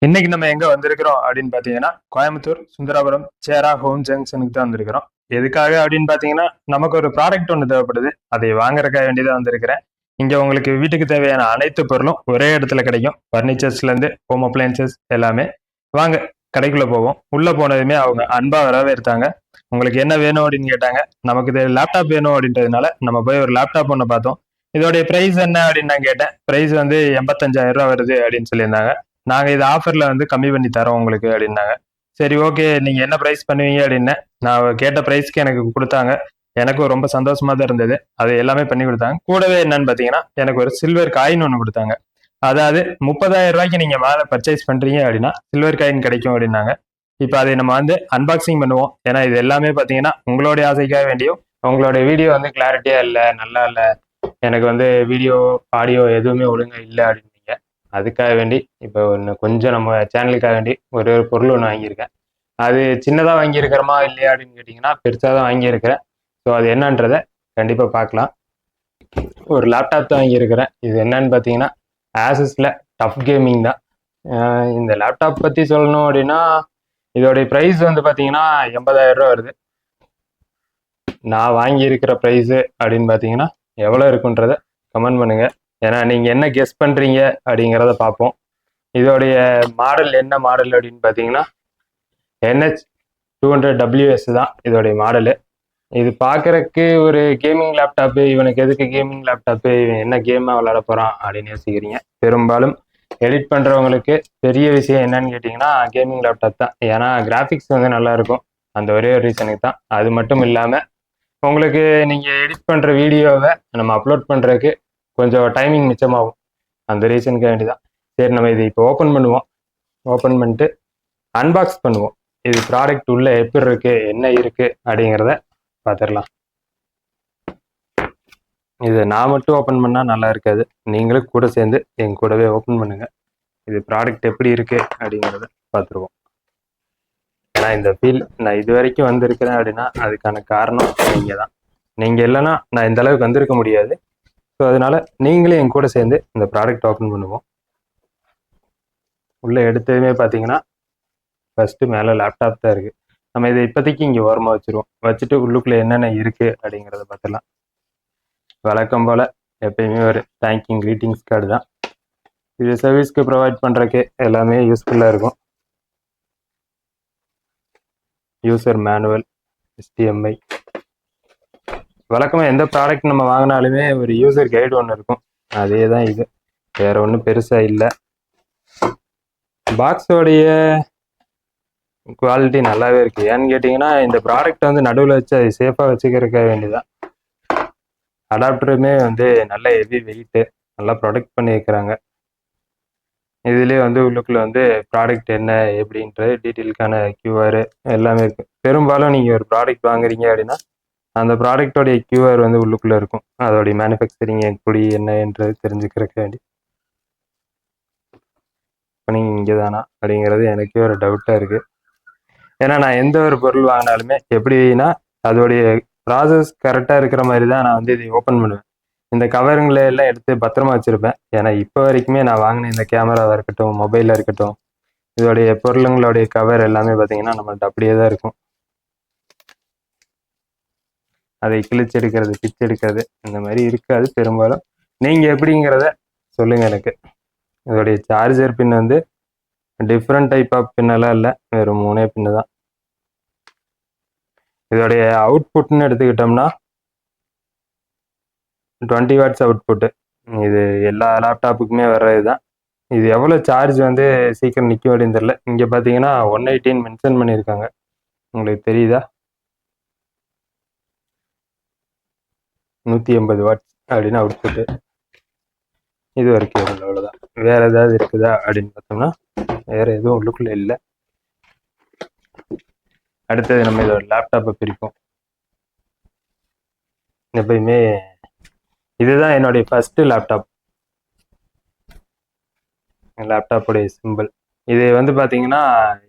இன்னைக்கு நம்ம எங்க வந்திருக்கிறோம் அப்படின்னு பாத்தீங்கன்னா கோயம்புத்தூர் சுந்தராபுரம் சேரா ஹோம் ஜங்ஷனுக்கு தான் வந்திருக்கிறோம். எதுக்காக அப்படின்னு பாத்தீங்கன்னா நமக்கு ஒரு ப்ராடக்ட் ஒன்று தேவைப்படுது. அதை வாங்குறதுக்காக வேண்டியதான் வந்திருக்கிறேன். இங்க உங்களுக்கு வீட்டுக்கு தேவையான அனைத்து பொருளும் ஒரே இடத்துல கிடைக்கும். பர்னிச்சர்ஸ்ல இருந்து ஹோம் அப்ளையன்சஸ் எல்லாமே. வாங்க கடைக்குள்ள போவோம். உள்ள போனதுமே அவங்க அன்பா வரவேற்றாங்க. உங்களுக்கு என்ன வேணும் அப்படின்னு கேட்டாங்க. நமக்கு இது லேப்டாப் வேணும் அப்படின்றதுனால நம்ம போய் ஒரு லேப்டாப் ஒன்று பார்த்தோம். இதோடைய பிரைஸ் என்ன அப்படின்னு நான் கேட்டேன். பிரைஸ் வந்து 85,000 வருது அப்படின்னு சொல்லியிருந்தாங்க. நாங்க இது ஆஃபர்ல வந்து கம்மி பண்ணி தரோம் உங்களுக்கு அப்படின்னாங்க. சரி ஓகே, நீங்க என்ன பிரைஸ் பண்ணுவீங்க அப்படின்னு நான் கேட்ட பிரைஸ்க்கு எனக்கு கொடுத்தாங்க. எனக்கும் ரொம்ப சந்தோஷமா தான் இருந்தது. அது எல்லாமே பண்ணி கொடுத்தாங்க. கூடவே என்னன்னு பாத்தீங்கன்னா எனக்கு ஒரு சில்வர் காயின் ஒன்று கொடுத்தாங்க. அதாவது 30,000 நீங்க மேல பர்ச்சேஸ் பண்றீங்க அப்படின்னா சில்வர் காயின் கிடைக்கும் அப்படின்னாங்க. இப்போ அதை நம்ம வந்து அன்பாக்சிங் பண்ணுவோம். ஏன்னா இது எல்லாமே பாத்தீங்கன்னா உங்களுடைய ஆசைக்காக வேண்டியும் உங்களுடைய வீடியோ வந்து கிளாரிட்டியா இல்லை, நல்லா இல்லை, எனக்கு வந்து வீடியோ ஆடியோ எதுவுமே ஒழுங்கா இல்லை அப்படின்னு அதுக்காக வேண்டி இப்போ ஒன்று கொஞ்சம் நம்ம சேனலுக்காக வேண்டி ஒரு பொருள் ஒன்று வாங்கியிருக்கேன். அது சின்னதாக வாங்கியிருக்கிறோமா இல்லையா அப்படின்னு கேட்டிங்கன்னா பெருசாக தான் வாங்கியிருக்கிறேன். ஸோ அது என்னன்றதை கண்டிப்பாக பார்க்கலாம். ஒரு லேப்டாப் தான் வாங்கியிருக்கிறேன். இது என்னன்னு பார்த்தீங்கன்னா ஆசஸில் டஃப் கேமிங் தான். இந்த லேப்டாப் பற்றி சொல்லணும் அப்படின்னா இதோடைய ப்ரைஸ் வந்து பார்த்தீங்கன்னா 80,000 வருது. நான் வாங்கியிருக்கிற ப்ரைஸு அப்படின்னு பார்த்தீங்கன்னா எவ்வளோ இருக்குன்றதை கமெண்ட் பண்ணுங்கள். ஏன்னா நீங்கள் என்ன கெஸ் பண்ணுறீங்க அப்படிங்கிறத பார்ப்போம். இதோடைய மாடல் என்ன மாடல் அப்படின்னு பார்த்தீங்கன்னா NH200WS தான் இதோடைய மாடலு. இது பார்க்குறக்கு ஒரு கேமிங் லேப்டாப்பு. இவனுக்கு எதுக்கு கேமிங் லேப்டாப்பு, இவன் என்ன கேமாக விளாட போகிறான் அப்படின்னு யோசிக்கிறீங்க. பெரும்பாலும் எடிட் பண்ணுறவங்களுக்கு பெரிய விஷயம் என்னன்னு கேட்டிங்கன்னா கேமிங் லேப்டாப் தான். ஏன்னா கிராஃபிக்ஸ் வந்து நல்லாயிருக்கும். அந்த ஒரே ஒரு ரீசனுக்கு தான். அது மட்டும் இல்லாமல் உங்களுக்கு நீங்கள் எடிட் பண்ணுற வீடியோவை நம்ம அப்லோட் பண்ணுறதுக்கு கொஞ்சம் டைமிங் மிச்சமாகும். அந்த ரீசனுக்கு வேண்டிதான். சரி, நம்ம இதை இப்போ ஓப்பன் பண்ணுவோம். ஓப்பன் பண்ணிட்டு அன்பாக்ஸ் பண்ணுவோம். இது ப்ராடக்ட் உள்ள எப்படி இருக்கு, என்ன இருக்கு அப்படிங்கிறத பார்த்துடலாம். இது நான் மட்டும் ஓப்பன் பண்ணால் நல்லா இருக்காது. நீங்களும் கூட சேர்ந்து என் கூடவே ஓப்பன் பண்ணுங்க. இது ப்ராடக்ட் எப்படி இருக்கு அப்படிங்கிறத பார்த்துருவோம். ஏன்னா இந்த ஃபீல் நான் இது வரைக்கும் வந்திருக்கிறேன் அப்படின்னா அதுக்கான காரணம் நீங்கள் தான். நீங்கள் இல்லைன்னா நான் இந்த அளவுக்கு வந்திருக்க முடியாது. ஸோ அதனால நீங்களே என் கூட சேர்ந்து இந்த ப்ராடக்ட் ஓப்பன் பண்ணுவோம். உள்ளே எடுத்ததுமே பார்த்தீங்கன்னா ஃபர்ஸ்ட் மேலே லேப்டாப் தான் இருக்குது. நம்ம இதை இப்போதைக்கு இங்கே ஓரமாக வச்சுருவோம். வச்சுட்டு உள்ளுக்குள்ளே என்னென்ன இருக்குது அப்படிங்கிறத பார்த்துலாம். வழக்கம் போல் எப்பயுமே ஒரு தேங்க்யூ க்ரீட்டிங்ஸ் கார்டு தான். இது சர்வீஸ்க்கு ப்ரொவைட் பண்ணுறக்கு எல்லாமே யூஸ்ஃபுல்லாக இருக்கும். User manual, HDMI. வழக்கமாக எந்த ப்ராடக்ட் நம்ம வாங்கினாலுமே ஒரு யூசர் கைடு ஒன்று இருக்கும். அதே தான் இது, வேற ஒன்றும் பெருசாக இல்லை. பாக்ஸோடைய குவாலிட்டி நல்லாவே இருக்கு. ஏன்னு கேட்டிங்கன்னா இந்த ப்ராடக்ட் வந்து நடுவில் வச்சு அதை சேஃபாக வச்சுக்கிறதுக்காக வேண்டியதான். அடாப்டருமே வந்து நல்ல ஹெவி வெயிட்டு, நல்லா ப்ரொடெக்ட் பண்ணி வைக்கிறாங்க. இதுலேயே வந்து உள்ளுக்குள்ள வந்து ப்ராடக்ட் என்ன எப்படின்ற டீட்டெயிலுக்கான QR எல்லாமே இருக்கு. பெரும்பாலும் நீங்கள் ஒரு ப்ராடக்ட் வாங்குறீங்க அப்படின்னா அந்த ப்ராடக்டோடைய QR வந்து உள்ளுக்குள்ளே இருக்கும். அதோடைய மேனுஃபேக்சரிங் எப்படி என்னன்றது தெரிஞ்சுக்கிறதுக்கு வேண்டி. இப்போ நீங்கள் இங்கே தானா அப்படிங்கிறது எனக்கே ஒரு டவுட்டாக இருக்குது. ஏன்னா நான் எந்த ஒரு பொருள் வாங்கினாலுமே எப்படின்னா அதோடைய ப்ராசஸ் கரெக்டாக இருக்கிற மாதிரி தான் நான் வந்து இதை ஓப்பன் பண்ணுவேன். இந்த கவருங்களை எல்லாம் எடுத்து பத்திரமா வச்சுருப்பேன். ஏன்னா இப்போ வரைக்குமே நான் வாங்கின இந்த கேமராவாக இருக்கட்டும், மொபைலாக இருக்கட்டும், இதோடைய பொருளுங்களுடைய கவர் எல்லாமே பார்த்தீங்கன்னா நம்மள்ட்ட அப்படியே தான் இருக்கும். அதை கிழிச்சு எடுக்கிறது, பிச்சு எடுக்கிறது இந்த மாதிரி இருக்காது பெரும்பாலும். நீங்கள் எப்படிங்கிறத சொல்லுங்கள் எனக்கு. இதோடைய சார்ஜர் பின் வந்து டிஃப்ரெண்ட் டைப் ஆஃப் பின்னெல்லாம் இல்லை, வெறும் 3 பின்னு தான். இதோடைய அவுட்புட்னு எடுத்துக்கிட்டோம்னா 20 வாட்ஸ் அவுட்புட்டு. இது எல்லா லேப்டாப்புக்குமே வர்றது தான். இது எவ்வளோ சார்ஜ் வந்து சீக்கிரம் நிற்கும் அப்படின்னு தெரியல. இங்கே பார்த்தீங்கன்னா 118 மென்ஷன் பண்ணியிருக்காங்க. உங்களுக்கு தெரியுதா? 180 வாட்ஸ் அப்படின்னு அவுட்புட்டு. இது வரைக்கும் அவ்வளோதான். வேற ஏதாவது இருக்குதா அப்படின்னு பார்த்தோம்னா வேற எதுவும் உள்ளுக்குள்ள இல்லை. அடுத்தது நம்ம இதோட லேப்டாப்பை பிரிப்போம். எப்பயுமே இதுதான் என்னுடைய ஃபர்ஸ்ட் லேப்டாப்புடைய சிம்பிள். இது வந்து பார்த்தீங்கன்னா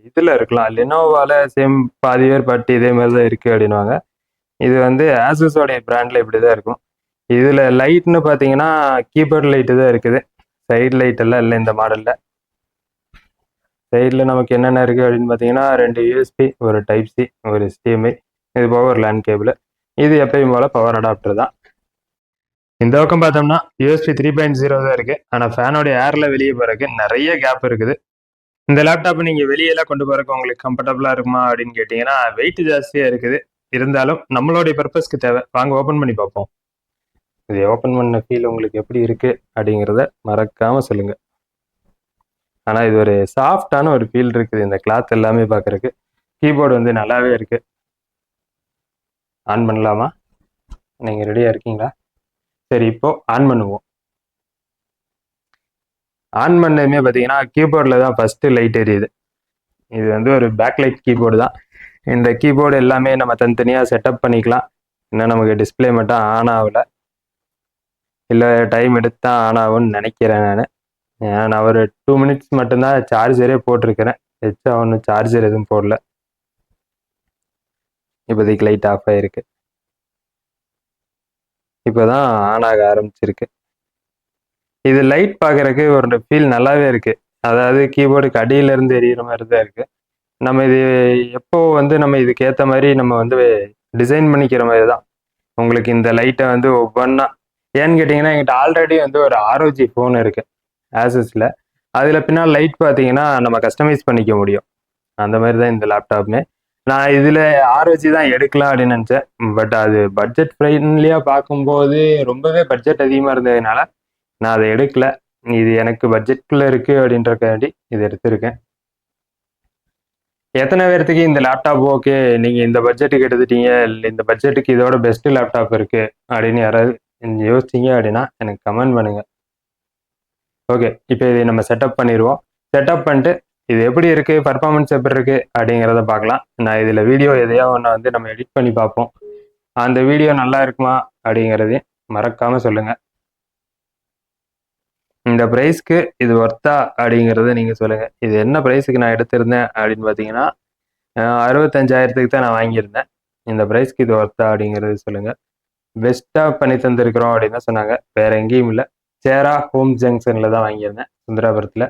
இதில் இருக்கலாம், லெனோவால சேம் பாதி பேர் பட்டு இதே மாதிரி தான் இருக்குது அப்படின்வாங்க. இது வந்து ஆசஸோடைய பிராண்டில் இப்படி தான் இருக்கும். இதில் லைட்னு பார்த்தீங்கன்னா கீபோர்ட் லைட்டு தான் இருக்குது. சைடு லைட் எல்லாம் இல்லை இந்த மாடலில். சைடில் நமக்கு என்னென்ன இருக்குது அப்படின்னு பார்த்தீங்கன்னா 2 யூஎஸ்பி, ஒரு டைப் சி, ஒரு HDMI, இது போக ஒரு லேண்ட் கேபிள். இது எப்பயும் போல் பவர் அடாப்டர் தான். இந்த பக்கம் பார்த்தோம்னா யூஎஸ்பி 3.0 தான் இருக்குது. ஆனால் ஃபேனோடைய ஏரில் வெளியே போகிறதுக்கு நிறைய கேப் இருக்குது. இந்த லேப்டாப் நீங்கள் வெளியெல்லாம் கொண்டு போகிறதுக்கு உங்களுக்கு கம்ஃபர்டபுளாக இருக்குமா அப்படின்னு கேட்டிங்கன்னா வெயிட் ஜாஸ்தியாக இருக்குது. இருந்தாலும் நம்மளுடைய பர்பஸ்க்கு தேவை. வாங்க ஓப்பன் பண்ணி பார்ப்போம். இதை ஓப்பன் பண்ண ஃபீல் உங்களுக்கு எப்படி இருக்குது அப்படிங்கிறத மறக்காமல் சொல்லுங்கள். ஆனால் இது ஒரு சாஃப்டான ஒரு ஃபீல் இருக்குது. இந்த கிளாத் எல்லாமே பார்க்குறக்கு. கீபோர்டு வந்து நல்லாவே இருக்குது. ஆன் பண்ணலாமா? நீங்கள் ரெடியாக இருக்கீங்களா? சரி, இப்போது ஆன் பண்ணுவோம். ஆன் பண்ணதுமே பார்த்தீங்கன்னா கீபோர்டில் தான் ஃபஸ்ட்டு லைட் எரியுது. இது வந்து ஒரு பேக்லைட் கீபோர்டு தான். இந்த கீபோர்டு எல்லாமே நம்ம தனித்தனியாக செட்டப் பண்ணிக்கலாம். இன்னும் நமக்கு டிஸ்பிளே மட்டும் ஆன் ஆகலை. இல்லை டைம் எடுத்து தான் ஆன் ஆகும்னு நினைக்கிறேன் நான். நான் ஒரு 2 மினிட்ஸ் மட்டும்தான் சார்ஜரே போட்டிருக்கிறேன். எச்சா ஒன்றும் சார்ஜர் எதுவும் போடல. இப்போதைக்கு லைட் ஆஃப் ஆகிருக்கு. இப்போ தான் ஆன் ஆக ஆரம்பிச்சிருக்கு. இது லைட் பார்க்குறக்கு ஒரு ஃபீல் நல்லாவே இருக்குது. அதாவது கீபோர்டுக்கு அடியிலேருந்து எரியிற மாதிரி தான் இருக்குது. நம்ம இது எப்போ வந்து நம்ம இதுக்கு ஏற்ற மாதிரி நம்ம வந்து டிசைன் பண்ணிக்கிற மாதிரி தான். உங்களுக்கு இந்த லைட்டை வந்து ஒவ்வொன்றா ஏன்னு கேட்டிங்கன்னா என்கிட்ட ஆல்ரெடி வந்து ஒரு ROG ஃபோன் இருக்குது ஆசஸில். அதில் பின்னால் லைட் பார்த்தீங்கன்னா நம்ம கஸ்டமைஸ் பண்ணிக்க முடியும். அந்த மாதிரி தான் இந்த லேப்டாப்புமே. நான் இதில் ROG தான் எடுக்கலாம் அப்படின்னு நினச்சேன். பட் அது பட்ஜெட் ஃப்ரெண்ட்லியாக பார்க்கும்போது ரொம்பவே பட்ஜெட் அதிகமாக இருந்ததுனால நான் அதை எடுக்கல. இது எனக்கு பட்ஜெட்டில் இருக்குது அப்படின்றக்காண்டி இதை எடுத்திருக்கேன். எத்தனை பேர்த்துக்கு இந்த லேப்டாப் ஓகே, நீங்கள் இந்த பட்ஜெட்டுக்கு எடுத்துட்டீங்க, இல்லை இந்த பட்ஜெட்டுக்கு இதோட பெஸ்ட்டு லேப்டாப் இருக்குது அப்படின்னு யாராவது யோசிச்சிங்க அப்படின்னா எனக்கு கமெண்ட் பண்ணுங்கள். ஓகே, இப்போ இதை நம்ம செட்டப் பண்ணிடுவோம். செட்டப் பண்ணிட்டு இது எப்படி இருக்குது, பர்ஃபார்மன்ஸ் எப்படி இருக்குது அப்படிங்கிறத பார்க்கலாம். நான் இதில் வீடியோ எதையோ ஒன்று வந்து நம்ம எடிட் பண்ணி பார்ப்போம். அந்த வீடியோ நல்லா இருக்குமா அப்படிங்கிறதையும் மறக்காமல் சொல்லுங்கள். இந்த ப்ரைஸ்க்கு இது ஒர்த்தா அப்படிங்கிறத நீங்கள் சொல்லுங்கள். இது என்ன ப்ரைஸுக்கு நான் எடுத்திருந்தேன் அப்படின்னு பார்த்தீங்கன்னா 65,000க்கு தான் நான் வாங்கியிருந்தேன். இந்த ப்ரைஸ்க்கு இது ஒர்த்தா அப்படிங்கிறது சொல்லுங்கள். பெஸ்ட்டாக பண்ணி தந்திருக்கிறோம் அப்படின்னு தான் சொன்னாங்க. வேறு எங்கேயும் இல்லை, சேரா ஹோம் ஜங்ஷனில் தான் வாங்கியிருந்தேன், சுந்தராபுரத்தில்.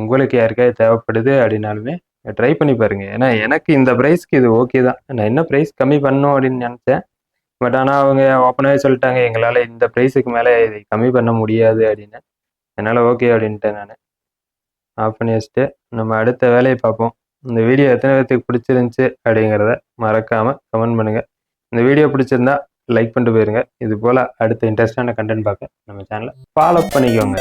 உங்களுக்கு யாருக்காவது தேவைப்படுது அப்படின்னாலுமே ட்ரை பண்ணி பாருங்கள். ஏன்னா எனக்கு இந்த ப்ரைஸ்க்கு இது ஓகே தான். நான் என்ன ப்ரைஸ் கம்மி பண்ணணும் அப்படின்னு நினச்சேன். பட் ஆனால் அவங்க ஓப்பனாகவே சொல்லிட்டாங்க, எங்களால் இந்த ப்ரைஸுக்கு மேலே இதை கம்மி பண்ண முடியாது அப்படின்னு. அதனால் ஓகே அப்படின்ட்டேன் நான். ஆஃப் பண்ணி வச்சுட்டு நம்ம அடுத்த வேலையை பார்ப்போம். இந்த வீடியோ எத்தனை பேர்த்துக்கு பிடிச்சிருந்துச்சி அப்படிங்கிறத மறக்காமல் கமெண்ட் பண்ணுங்கள். இந்த வீடியோ பிடிச்சிருந்தா லைக் பண்ணிட்டு போயிருங்க. இது போல் அடுத்த இன்ட்ரெஸ்டான கண்டென்ட் பார்க்க நம்ம சேனலை ஃபாலோ பண்ணிக்கோங்க.